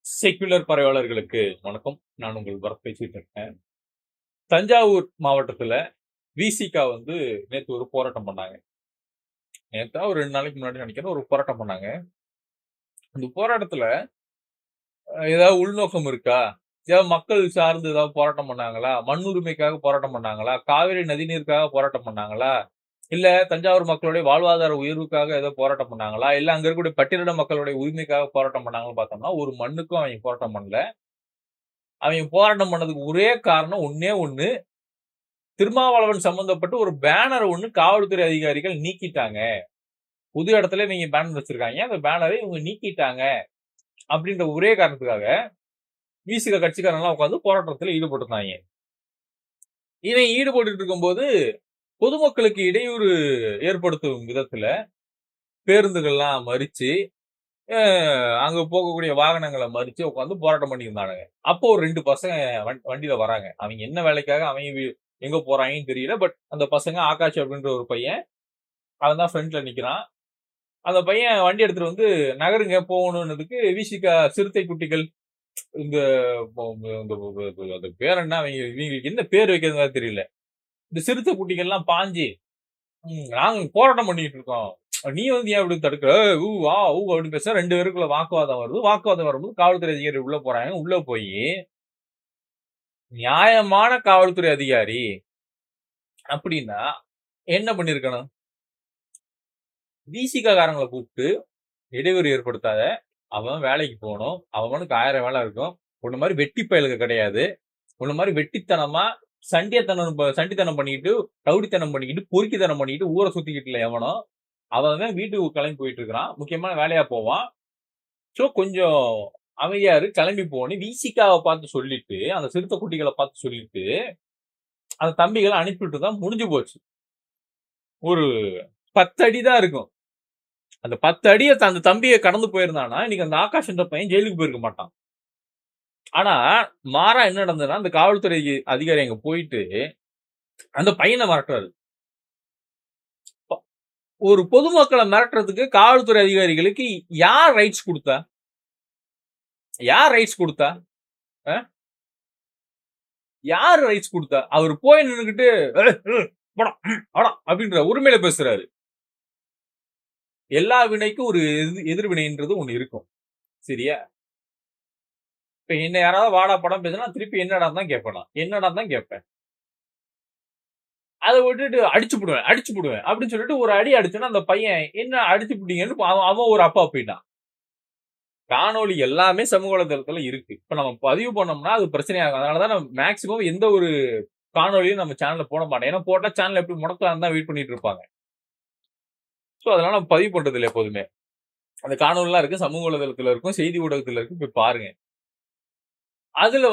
Secular பரவலர்களுக்கு வணக்கம். நான் உங்கள் பரத் பேசிட்டு இருக்கேன். தஞ்சாவூர் மாவட்டத்துல விசிகா நேத்து ஒரு போராட்டம் பண்ணாங்க. நேத்தா ஒரு 2 நாளைக்கு முன்னாடி நினைக்கிறேன் ஒரு போராட்டம் பண்ணாங்க. அந்த போராட்டத்துல ஏதாவது உள்நோக்கம் இருக்கா? ஏதாவது மக்கள் சார்ந்து ஏதாவது போராட்டம் பண்ணாங்களா? மண் உரிமைக்காக போராட்டம் பண்ணாங்களா? காவிரி நதிநீருக்காக போராட்டம் பண்ணாங்களா? இல்ல தஞ்சாவூர் மக்களுடைய வாழ்வாதார உயர்வுக்காக ஏதோ போராட்டம் பண்ணாங்களா? இல்ல அங்க இருக்கக்கூடிய பட்டியலின மக்களுடைய உரிமைக்காக போராட்டம் பண்ணாங்களான்னு பார்த்தோம்னா, ஒரு மண்ணுக்கும் அவங்க போராட்டம் பண்ணல. அவங்க போராட்டம் பண்ணதுக்கு ஒரே காரணம் ஒண்ணே ஒண்ணு. திருமாவளவன் சம்பந்தப்பட்டு ஒரு பேனர் ஒண்ணு காவல்துறை அதிகாரிகள் நீக்கிட்டாங்க. பொது இடத்துல நீங்க பேனர் வச்சிருக்காங்க. அந்த பேனரை இவங்க நீக்கிட்டாங்க. அப்படின்ற ஒரே காரணத்துக்காக விசிக கட்சிக்காரங்கலாம் உட்கார்ந்து போராட்டத்துல ஈடுபட்டிருந்தாங்க. இவன் ஈடுபட்டுட்டு இருக்கும்போது பொதுமக்களுக்கு இடையூறு ஏற்படுத்தும் விதத்துல பேருந்துகள்லாம் மறிச்சு, அங்க போகக்கூடிய வாகனங்கள மறிச்சு உட்கார்ந்து போராட்டம் பண்ணியிருந்தானுங்க. அப்போ ஒரு 2 பசங்க வண்டியில வராங்க. அவங்க என்ன வேலைக்காக அவங்க எங்க போறாங்கன்னு தெரியல. பட் அந்த பசங்க ஆகாஷ் அப்படின்ற ஒரு பையன், அவன் தான் ஃப்ரண்ட்ல நிக்கிறான். அந்த பையன் வண்டி எடுத்துட்டு நகருங்க போகணும்னதுக்கு விசிகா சிறுத்தை குட்டிகள் இந்த அந்த பேர் என்ன இவங்களுக்கு என்ன பேர் வைக்கிறதுங்க தெரியல. இந்த சிறுத்தை குட்டிகள்லாம் பாஞ்சு நாங்க போராட்டம் பண்ணிட்டு இருக்கோம். நீ ஏன் இப்படி தடுக்கிற? ஊ வா ஊ அப்படின்னு பேச 2 பேருக்குள்ள வாக்குவாதம் வருது. வாக்குவாதம் வரும்போது காவல்துறை அதிகாரி உள்ள போறாங்க. உள்ள போய் நியாயமான காவல்துறை அதிகாரி அப்படின்னா என்ன பண்ணிருக்கணும்? விசிகா காரங்களை கூப்பிட்டு இடையூறு ஏற்படுத்தாத. அவன் வேலைக்கு போகணும். அவனுக்கு 1000 வேலை இருக்கும். உன்ன மாதிரி வெட்டி பயலுக கிடையாது. உன்ன மாதிரி வெட்டித்தனமா சண்டித்தனம் பண்ணிக்கிட்டு, ரவுடித்தனம் பண்ணிக்கிட்டு, பொறுக்கித்தனம் பண்ணிக்கிட்டு ஊரை சுத்திக்கிட்டு இல்ல எவனோ, அவன் வீட்டுக்கு கிளம்பி போயிட்டு இருக்கிறான். முக்கியமான வேலையா போவான். சோ கொஞ்சம் அமைதியா இரு. கிளம்பி போன்னு விசிகாவை பார்த்து சொல்லிட்டு, அந்த சிறுத்தை குட்டிகளை பார்த்து சொல்லிட்டு, அந்த தம்பிகளை அனுப்பிவிட்டு தான் முடிஞ்சு போச்சு. ஒரு 10 அடி தான் இருக்கும். அந்த 10 அடிய அந்த தம்பியை கடந்து போயிருந்தானா, இன்னைக்கு அந்த ஆகாஷ் என்ற பையன் ஜெயிலுக்கு போயிருக்க மாட்டான். ஆனா, மாறா என்ன நடந்ததுன்னா, அந்த காவல்துறை அதிகாரி அங்க போயிட்டு, அந்த பையன மிரட்டுறாரு. ஒரு பொதுமக்கள மிரட்டுறதுக்கு காவல்துறை அதிகாரிகளுக்கு யார் ரைட்ஸ் குடுத்தா? யார் ரைட்ஸ் குடுத்தா? அ? யார் ரைட்ஸ் குடுத்தா? அவரு போய் நின்னுகிட்டு, போடா, வாடா அப்படின்ற உரிமையில பேசுறாரு. எல்லா வினைக்கும் ஒரு எதிர்வினைன்றது ஒண்ணு இருக்கும். சரியா? இப்ப என்ன யாராவது வாடா, போடான்னு பேசினா, திருப்பி என்னடான்னு தான் கேட்பேன் நான். என்னடான்னு தான் கேட்பேன். அத விட்டுட்டு அடிச்சு புடுவேன் அப்படின்னு சொல்லிட்டு ஒரு அடி அடிச்சோன்னா, அந்த பையன் என்ன அடிச்சு புட்டீங்கன்னு அவன் அவன் ஒரு அப்பா போயிட்டான். காணொளி எல்லாமே சமூக வலைதளத்துல இருக்கு. இப்ப நம்ம பதிவு பண்ணோம்னா அது பிரச்சனையாகும். அதனால தான் நான் மேக்ஸிமம் எந்த ஒரு காணொளியும் நம்ம சேனல்ல போட மாட்டேன். ஏன்னா போட்டா சேனல் எப்படி முடக்கலாம்னு தான் வெயிட் பண்ணிட்டு இருப்பாங்க. சோ அதனால நம்ம பதிவு பண்றது இல்ல எப்போதுமே. அந்த காணொளிலாம் இருக்கு. சமூக வலைதளத்துல இருக்கும். செய்தி ஊடகத்துல இருக்கு. போய் பாருங்க. அதுல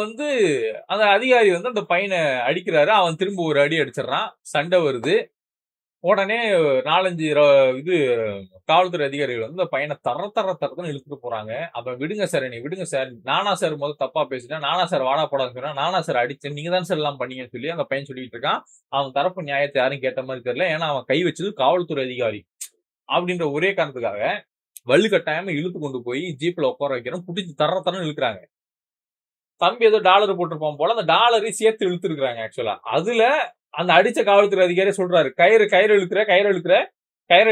அந்த அதிகாரி அந்த பையன அடிக்கிறாரு. அவன் திரும்ப ஒரு அடி அடிச்சிடுறான். சண்டை வருது. உடனே 4, 5 இது காவல்துறை அதிகாரிகள் அந்த பையன தரன்னு இழுத்துட்டு போறாங்க. அப்ப விடுங்க சார், என்னைய விடுங்க சார். நானா சார் தப்பா பேசிட்டேன். நானா சார் வாடா போடான்னு சொன்னேன். நானா சார் அடிச்சேன். நீங்க தான் சார் எல்லாம் பண்ணீங்கன்னு சொல்லி அந்த பையன் சொல்லிட்டு இருக்கான். அவன் தரப்பு நியாயத்தை யாரும் கேட்ட மாதிரி தெரியல. ஏன்னா அவன் கை வச்சது காவல்துறை அதிகாரி. அப்படின்ற ஒரே காரணத்துக்காக வலுக்கட்டாயமா இழுத்து கொண்டு போய் ஜீப்ல உட்கார வைக்கிறோம். புடிச்சு தரன்னு இழுக்கிறாங்க. தம்பி ஏதோ டாலர் போட்டிருப்பான் போல அந்த டாலரையும் சேர்த்து இழுத்துருக்காங்க ஆக்சுவலா. அதுல அந்த அடிச்ச காவல்துறை அதிகாரி சொல்றாரு, கயிறு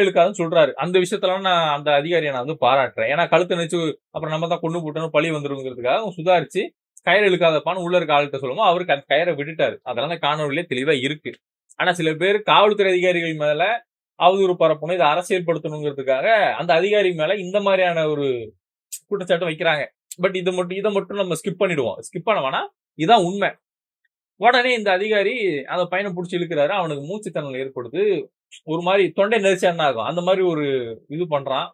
இழுக்காதுன்னு சொல்றாரு. அந்த விஷயத்தெல்லாம் நான் அந்த அதிகாரியை நான் பாராட்டுறேன். ஏன்னா கழுத்தை நெரிச்சு அப்புறம் நம்ம தான் கொண்டு போட்டோம் பழி வந்துருங்கிறதுக்காக சுதாரிச்சு கயிறு இழுக்காதப்பான்னு உள்ள இருக்க ஆள்கிட்ட சொல்லுவோம். அவருக்கு அந்த கயிறை விட்டுட்டாரு. அதெல்லாம் அந்த காணொலியிலே தெளிவா இருக்கு. ஆனா சில பேர் காவல்துறை அதிகாரிகள் மேல அவதூறு பரப்பணும், இதை அரசியல்படுத்தணுங்கிறதுக்காக அந்த அதிகாரி மேல இந்த மாதிரியான ஒரு குற்றச்சாட்டு வைக்கிறாங்க. பட் இதை மட்டும் நம்ம ஸ்கிப் பண்ணிடுவோம். ஸ்கிப் பண்ண வேணா, இதான் உண்மை. உடனே இந்த அதிகாரி அந்த பையனை புடிச்சு இழுக்கிறாரு. அவனுக்கு மூச்சு திணறல் ஏற்படுது. ஒரு மாதிரி தொண்டை நெரிச்சா என்ன ஆகும்? அந்த மாதிரி ஒரு இது பண்றான்.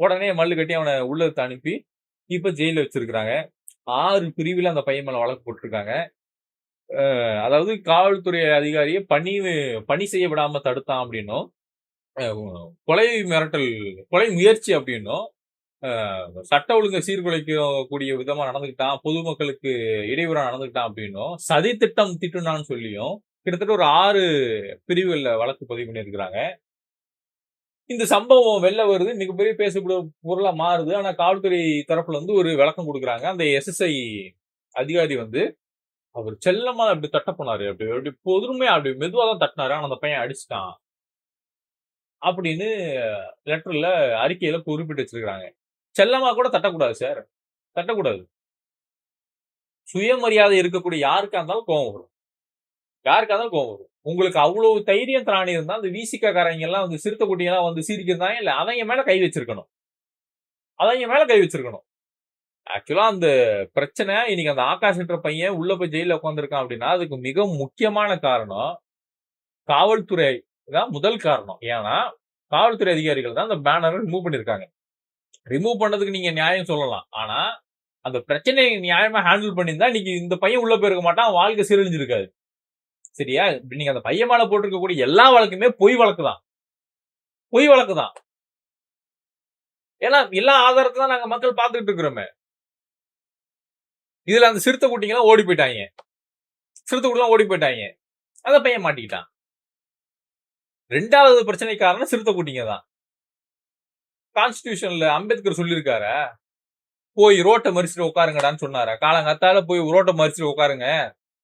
உடனே மல்லு கட்டி அவனை உள்ளத்த அனுப்பி இப்ப ஜெயில வச்சிருக்காங்க. 6 பிரிவுல அந்த பையன் மேல வழக்கு போட்டிருக்காங்க. அதாவது காவல்துறை அதிகாரியை பணி செய்ய விடாம தடுத்தான் அப்படின்னும், கொலை மிரட்டல், கொலை முயற்சி அப்படின்னும், சட்ட ஒழுங்கை சீர்குலைக்கக்கூடிய விதமா நடந்துக்கிட்டான், பொதுமக்களுக்கு இடையூறா நடந்துக்கிட்டான் அப்படின்னும், சதி திட்டம் தீட்டுனான்னு சொல்லியும் கிட்டத்தட்ட ஒரு 6 பிரிவுகள்ல வழக்கு பதிவு பண்ணியிருக்கிறாங்க. இந்த சம்பவம் வெளில வருது. இன்னைக்கு பெரிய பேசக்கூடிய பொருளா மாறுது. ஆனா காவல்துறை தரப்புல வந்து ஒரு விளக்கம் குடுக்குறாங்க. அந்த எஸ்எஸ்ஐ அதிகாரி வந்து அவர் செல்லமா அப்படி தட்ட போனாரு. அப்படி அப்படி பொறுமையா அப்படி மெதுவா தான் தட்டினாரு. ஆனா அந்த பையன் அடிச்சுட்டான். அப்படின்னு லெட்டர்ல அறிக்கையில குறிப்பிட்டு வச்சிருக்காங்க. செல்லமா கூட தட்டக்கூடாது சார். தட்டக்கூடாது. சுயமரியாதை இருக்கக்கூடிய யாருக்கா இருந்தாலும் கோவம் வரும். யாருக்கா இருந்தாலும் கோவம் வரும். உங்களுக்கு அவ்வளவு தைரியம் திராணி இருந்தா, அந்த விசிக காரங்க எல்லாம் வந்து சிறுத்தை குட்டியெல்லாம் வந்து சீரிக்கிறதாங்க இல்ல அவங்க மேல கை வச்சிருக்கணும். அவங்க மேல கை வச்சிருக்கணும். ஆக்சுவலா அந்த பிரச்சனை இன்னைக்கு அந்த ஆகாஷ்ன்ற பையன் உள்ள போய் ஜெயில்ல உட்கார்ந்திருக்கான் அப்படின்னா, அதுக்கு மிக முக்கியமான காரணம் காவல்துறை தான் முதல் காரணம். ஏன்னா, காவல்துறை அதிகாரிகள் தான் அந்த பேனர ரிமூவ் பண்ணியிருக்காங்க. ரிமூவ் பண்ணதுக்கு நீங்க நியாயம் சொல்லலாம். ஆனா, அந்த பிரச்சனைய நியாயமா ஹேண்டில் பண்ணியிருந்தா, இன்னைக்கு இந்த பையன் உள்ள போயிருக்க மாட்டான். வாழ்க்கை சீரழிஞ்சிருக்காது. சரியா? நீங்க அந்த பையன் மேல போட்டிருக்கக்கூடிய எல்லா வழக்குமே பொய் வழக்கு தான். பொய் வழக்கு தான். ஏன்னா, எல்லா ஆதாரத்த தான் நாங்க மக்கள் பார்த்துட்டு இருக்கிறோமே. இதுல அந்த சிறுத்தை குட்டிங்கலாம் ஓடி போயிட்டாய்ங்க. சிறுத்தை குட்டிலாம் ஓடி போயிட்டாய்ங்க. அந்த பையன் மாட்டிக்கிட்டான். 2வது பிரச்சனை காரணம் சிறுத்தை குட்டிங்க தான். கான்ஸ்டிடியூஷன்ல அம்பேத்கர் சொல்லியிருக்காரா? போய் ரோட்ட மறிச்சுட்டு உட்காருங்கடான்னு சொன்னாரா? காலங்காத்தால போய் ரோட்ட மறிச்சுட்டு உட்காருங்க.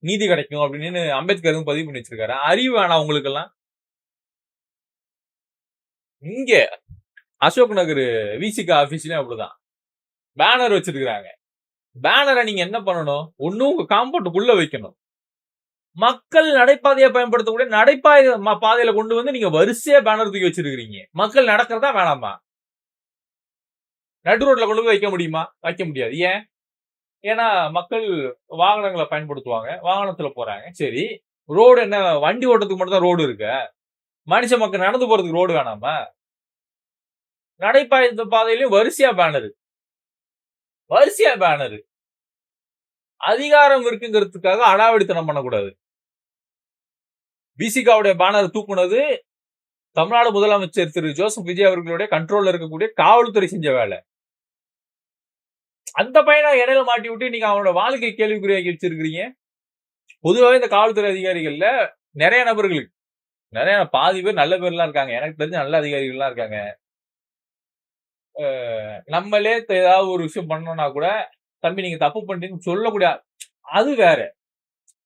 நீதி கிடைக்கும் அப்படின்னு அம்பேத்கர் பதிவு பண்ணி வச்சிருக்காரு. அறிவு வேணாம் உங்களுக்கெல்லாம். இங்க அசோக் நகர் விசிக ஆபீஸ்லயும் அப்படிதான். பேனர் வச்சிருக்காங்க. பேனரை நீங்க என்ன பண்ணணும்? ஒண்ணும் உங்க காம்பவுண்டுக்குள்ள வைக்கணும். மக்கள் நடைபாதையை பயன்படுத்தக்கூடிய பாதையில கொண்டு வந்து நீங்க வரிசையா பேனர் தூக்கி வச்சிருக்கீங்க. மக்கள் நடக்கிறதா வேணாமா? நடு ரோட்ல கொண்டு போய் வைக்க முடியுமா? வைக்க முடியாது. ஏன்? ஏன்னா மக்கள் வாகனங்களை பயன்படுத்துவாங்க. வாகனத்துல போறாங்க. சரி. ரோடு என்ன வண்டி ஓட்டுறதுக்கு மட்டும் தான் ரோடு இருக்கா? மனுஷ மக்கள் நடந்து போறதுக்கு ரோடு வேணாமா? பாதையிலயும் வரிசையா பேனர். வரிசையா பேனர். அதிகாரம் இருக்குங்கிறதுக்காக அடாவடித்தனம் பண்ணக்கூடாது. விசிகாவுடைய பேனர் தூக்குனது தமிழ்நாடு முதலமைச்சர் திரு ஜோசப் விஜய் அவர்களுடைய கண்ட்ரோல்ல இருக்கக்கூடிய காவல்துறை செஞ்ச வேலை. அந்த பையனை இடையில மாட்டி விட்டு நீங்க அவனோட வாழ்க்கை கேள்விக்குறியாக்கி வச்சிருக்கீங்க. பொதுவாகவே இந்த காவல்துறை அதிகாரிகள்ல நிறைய நபர்களுக்கு நிறைய பாதி பேர் நல்ல பேர்லாம் இருக்காங்க. எனக்கு தெரிஞ்ச நல்ல அதிகாரிகள்லாம் இருக்காங்க. நம்மளே ஏதாவது ஒரு விஷயம் பண்ணோம்னா கூட தம்பி நீங்க தப்பு பண்ணிட்டீங்கன்னு சொல்லக்கூடிய அது வேற.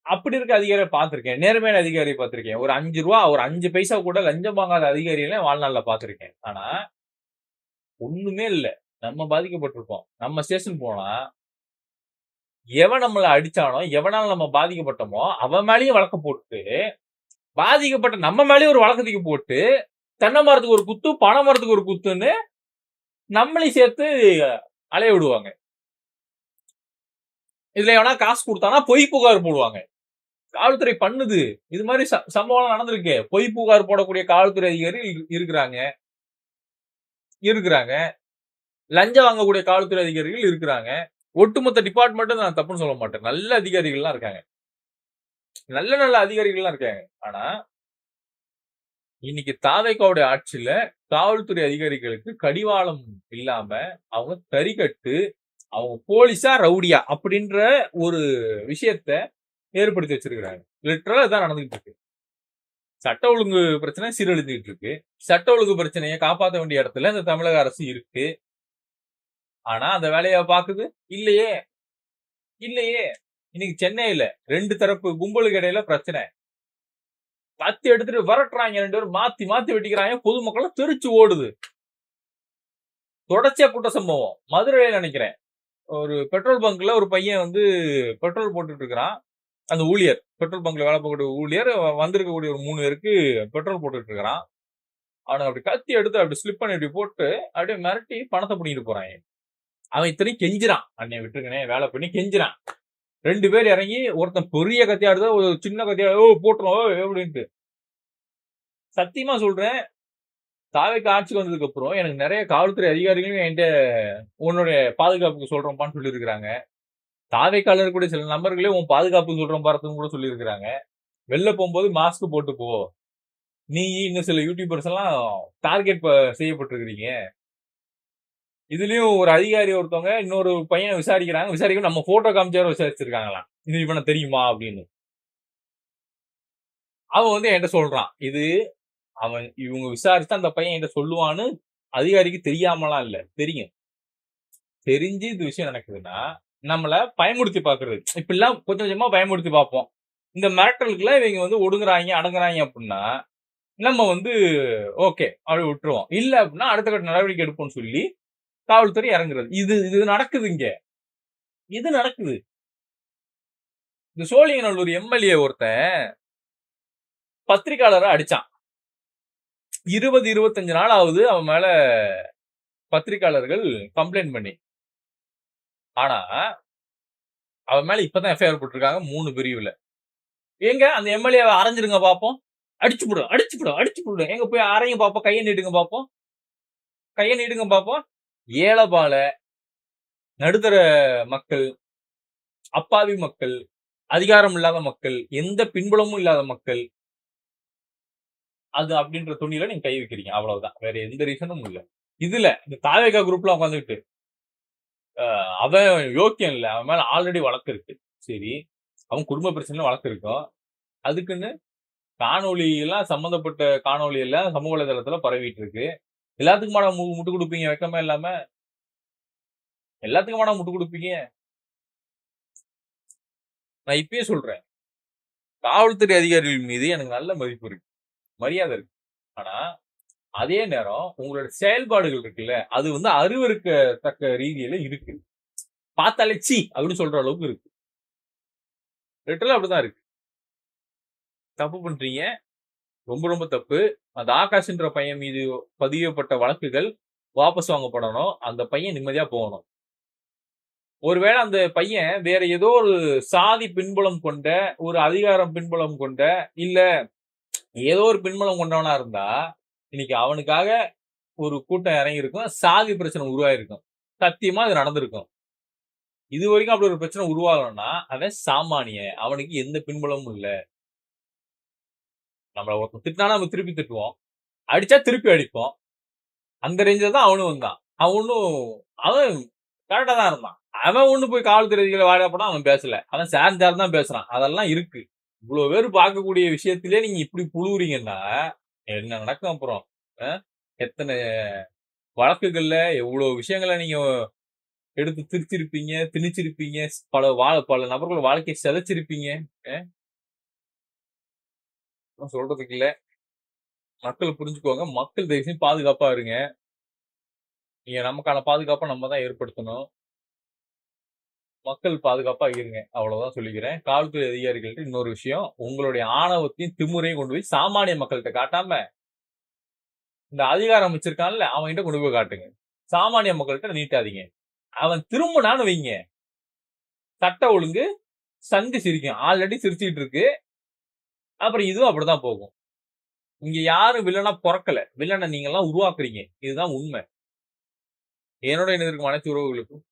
அப்படி இருக்க அதிகாரியை பார்த்திருக்கேன். நேர்மையான அதிகாரியை பார்த்திருக்கேன். ஒரு 5 ரூபா ஒரு 5 பைசா கூட லஞ்சம் வாங்காத அதிகாரிகளை வாழ்நாள்ல பார்த்திருக்கேன். ஆனா ஒண்ணுமே இல்ல. நம்ம பாதிக்கப்பட்டிருக்கோம். நம்ம ஸ்டேஷன் போனா எவன் நம்மள அடிச்சானோ, எவனால நம்ம பாதிக்கப்பட்டோமோ அவன் மேலயும் வழக்கு போட்டு, பாதிக்கப்பட்ட நம்ம மேலயும் ஒரு வழக்கு தூக்கி போட்டு, தென்னை மரத்துக்கு ஒரு குத்து, பனை மரத்துக்கு ஒரு குத்துன்னு நம்மளையும் சேர்த்து அலைய விடுவாங்க. இதுல எவனா காசு கொடுத்தானா பொய் புகார் போடுவாங்க. காவல்துறை பண்ணுது. இது மாதிரி சம்பவம் நடந்திருக்கு. பொய் புகார் போடக்கூடிய காவல்துறை அதிகாரிகள் இருக்கிறாங்க. லஞ்சம் வாங்கக்கூடிய காவல்துறை அதிகாரிகள் இருக்கிறாங்க. ஒட்டுமொத்த டிபார்ட்மெண்ட் நான் தப்புன்னு சொல்ல மாட்டேன். நல்ல அதிகாரிகள்லாம் இருக்காங்க. நல்ல அதிகாரிகள்லாம் இருக்காங்க. ஆனா இன்னைக்கு தாவேகாவுடைய ஆட்சியில காவல்துறை அதிகாரிகளுக்கு கடிவாளம் இல்லாம அவங்க தறிகட்டு அவங்க போலீஸா ரவுடியா அப்படின்ற ஒரு விஷயத்த ஏற்படுத்தி வச்சிருக்கிறாங்க. லிட்டரலா இதான் நடந்துகிட்டு இருக்கு. சட்ட ஒழுங்கு பிரச்சனை சீரழிஞ்சுட்டு இருக்கு. சட்ட ஒழுங்கு பிரச்சனையை காப்பாற்ற வேண்டிய இடத்துல இந்த தமிழக அரசு இருக்கு. ஆனா அந்த வேலையை பாக்குது இல்லையே. இன்னைக்கு சென்னையில 2 தரப்பு கும்பலுக்கு இடையில பிரச்சனை. கத்தி எடுத்துட்டு விரட்டுறாங்க. 2 பேரும் மாத்தி வெட்டிக்கிறாங்க. பொதுமக்கள் தெரிச்சு ஓடுது. தொடர்ச்சியா குற்ற சம்பவம். மதுரையில நினைக்கிறேன். ஒரு பெட்ரோல் பங்க்ல ஒரு பையன் வந்து பெட்ரோல் போட்டுட்டு இருக்கிறான். அந்த ஊழியர் பெட்ரோல் பங்க்ல வேலை பார்க்கக்கூடிய ஊழியர் வந்திருக்கக்கூடிய ஒரு 3 பேருக்கு பெட்ரோல் போட்டுட்டு இருக்கிறான். அவனுக்கு அப்படி கத்தி எடுத்து அப்படி ஸ்லிப் பண்ணி அப்படி போட்டு அப்படியே மிரட்டி பணத்தை பிடிக்கிட்டு போறாங்க. அவன் இத்தனையும் கெஞ்சிரான். அன்னைய விட்டுருக்கனே வேலை பண்ணி கெஞ்சிரான். 2 பேர் இறங்கி ஒருத்தன் பெரிய கத்தியாடுத ஒரு சின்ன கத்தியாடு போட்டுரும் அப்படின்ட்டு. சத்தியமா சொல்றேன். தாவேக்கு ஆட்சிக்கு வந்ததுக்கு அப்புறம் எனக்கு நிறைய காவல்துறை அதிகாரிகளும் என்கிட்ட உன்னுடைய பாதுகாப்புக்கு சொல்றோம்பான்னு சொல்லியிருக்கிறாங்க. தாவேக்கால இருக்கக்கூடிய சில நபர்களே உன் பாதுகாப்புக்கு சொல்றோம் பாரத்துன்னு கூட சொல்லியிருக்கிறாங்க. வெளில போகும்போது மாஸ்க் போட்டு போ. நீ இன்னும் சில யூடியூபர்ஸ் எல்லாம் டார்கெட் செய்யப்பட்டிருக்கிறீங்க. இதுலயும் ஒரு அதிகாரி ஒருத்தவங்க இன்னொரு பையனை விசாரிக்க நம்ம போட்டோ காமிச்சாரு விசாரிச்சிருக்காங்களாம். இது இவனை தெரியுமா அப்படின்னு. அவன் வந்து என்கிட்ட சொல்றான். இது இவங்க விசாரிச்சா அந்த பையன் என்கிட்ட சொல்லுவான்னு அதிகாரிக்கு தெரியாமலாம் இல்ல. தெரியும். தெரிஞ்சு இந்த விஷயம் நடக்குதுன்னா, நம்மள பயமுறுத்தி பார்க்கிறது. இப்படிலாம் கொஞ்சம் கொஞ்சமா பயமுறுத்தி பார்ப்போம். இந்த மிரட்டலுக்குலாம் இவங்க ஒடுங்குறாய்ங்க, அடங்குறாய்ங்க அப்டின்னா, நம்ம ஓகே அப்டி விட்டுருவோம். இல்ல அப்டின்னா அடுத்த கட்ட நடவடிக்கை எடுப்போம்னு சொல்லி காவல்துறை இறங்குறது. இது இது நடக்குது இங்க. இது நடக்குது. இந்த சோழிங்கநல்லூர் எம்எல்ஏ ஒருத்தன் பத்திரிக்கையாளர அடிச்சான். 20, 25 நாள் ஆகுது அவன் மேல பத்திரிக்கையாளர்கள் கம்ப்ளைண்ட் பண்ணி. ஆனா, அவன் மேல இப்பதான் எஃப்ஐஆர் போட்டிருக்காங்க 3 பிரிவுல. ஏங்க அந்த எம்எல்ஏவ அரைஞ்சிருங்க பாப்போம். அடிச்சு புடு, அடிச்சு புடு, அடிச்சு புடு. எங்க போய் அரைங்க பாப்போம். கைய நீட்டுங்க பாப்போம். கைய நீட்டுங்க பாப்போம். ஏழபால, நடுத்தர மக்கள், அப்பாவி மக்கள், அதிகாரம் இல்லாத மக்கள், எந்த பின்புலமும் இல்லாத மக்கள், அது அப்படின்ற துணியில நீங்க கை வைக்கிறீங்க. அவ்வளவுதான். வேற எந்த ரீசனும் இல்ல. இதுல இந்த தாவேகா குரூப்ல உட்கார்ந்துகிட்டு அவன் யோக்கியம் இல்ல. அவன் மேல ஆல்ரெடி வழக்கு இருக்கு. சரி. அவன் குடும்ப பிரச்சனையில வழக்கு இருக்கும். அதுக்குன்னு காணொளி எல்லாம் சம்பந்தப்பட்ட காணொளி எல்லாம் சமூக வலைதளத்துல பரவிட்டு இருக்கு. எல்லாத்துக்குமாடா முட்டு குடுப்பீங்க வெக்கமே இல்லாம? எல்லாத்துக்குமாடா முட்டு குடுப்பீங்க? நான் இப்பயே சொல்றேன். காவல்துறை அதிகாரிகள் மீது எனக்கு நல்ல மதிப்பு இருக்கு. மரியாதை இருக்கு. ஆனா, அதே நேரம் உங்களோட செயல்பாடுகள் இருக்குல்ல, அது அருவருக்கத்தக்க ரீதியில இருக்கு. பார்த்தாலே ச்சீ அப்படின்னு சொல்ற அளவுக்கு இருக்கு. லிட்டரலா அப்படிதான் இருக்கு. தப்பு பண்றீங்க. ரொம்ப ரொம்ப தப்பு. அந்த ஆகாஷ்ன்ற பையன் மீது பதியப்பட்ட வழக்குகள் வாபஸ் வாங்கப்படணும். அந்த பையன் நிம்மதியா போகணும். ஒருவேளை அந்த பையன் வேற ஏதோ ஒரு சாதி பின்புலம் கொண்ட, ஒரு அதிகாரம் பின்புலம் கொண்ட, இல்ல ஏதோ ஒரு பின்புலம் கொண்டவனா இருந்தா, இன்னைக்கு அவனுக்காக ஒரு கூட்டம் இறங்கியிருக்கும். சாதி பிரச்சனை உருவாயிருக்கும். சத்தியமா அது நடந்திருக்கும். இதுவரைக்கும் அப்படி ஒரு பிரச்சனை உருவாகணும்னா, அவன் சாமானியன். அவனுக்கு எந்த பின்புலமும் இல்ல. நம்மள ஒருத்தன் திட்டினானா நம்ம திருப்பி திட்டுவோம். அடிச்சா திருப்பி அடிப்போம். அந்த ரேஞ்சில தான் அவனும் வந்தான். அவன் கரெக்ட்டா தான் இருந்தான். அவன் ஒண்ணும் போய் காவல்துறை அதிகாரிகள வாடா போடான்னு அவன் பேசல. அவன் சார்ஜார் தான் பேசுறான். அதெல்லாம் இருக்கு. இவ்ளோ பேரு பார்க்கக்கூடிய விஷயத்திலே நீங்க இப்படி புழுவுறீங்கன்னா, என்ன நடக்கும் அப்புறம்? அ எத்தன வழக்குகள்ல எவ்ளோ விஷயங்கள நீங்க எடுத்து திரிச்சிருப்பீங்க, திணிச்சிருப்பீங்க. பல நபர்களோட வாழ்க்கைய சிதைச்சிருப்பீங்க. அ ஒண்ணும் சொல்றதுக்கு இல்ல. மக்கள் புரிஞ்சுக்கோங்க. மக்கள் தயவு செஞ்சு பாதுகாப்பா இருங்க. நீங்க நமக்கான பாதுகாப்ப நம்ம தான் ஏற்படுத்தணும். மக்கள் பாதுகாப்பா இருங்க. அவ்வளவுதான் சொல்லிக்கிறேன். காவல்துறை அதிகாரிகள்ட்ட இன்னொரு விஷயம். உங்களுடைய ஆணவத்தையும், திமிரையும் கொண்டு போய் சாமானிய மக்கள்ட்ட காட்டாம, இந்த அதிகாரம் வச்சிருக்கான்ல, அவன்கிட்ட கொண்டு போய் காட்டுங்க. சாமானிய மக்கள்ட்ட நீட்டாதீங்க. அவன் திரும்புனான்னு வைங்க, சட்ட ஒழுங்கு சங்கு சிரிக்கும். ஆல்ரெடி சிரிச்சுக்கிட்டு இருக்கு. அப்புறம் இதுவும் அப்படிதான் போகும். இங்க யாரும் வில்லனா பொறக்கல. வில்லன நீங்கலாம் உருவாக்குறீங்க. இதுதான் உண்மை. என்னோட இணைந்திருக்கும் அனைத்து உறவுகளுக்கும்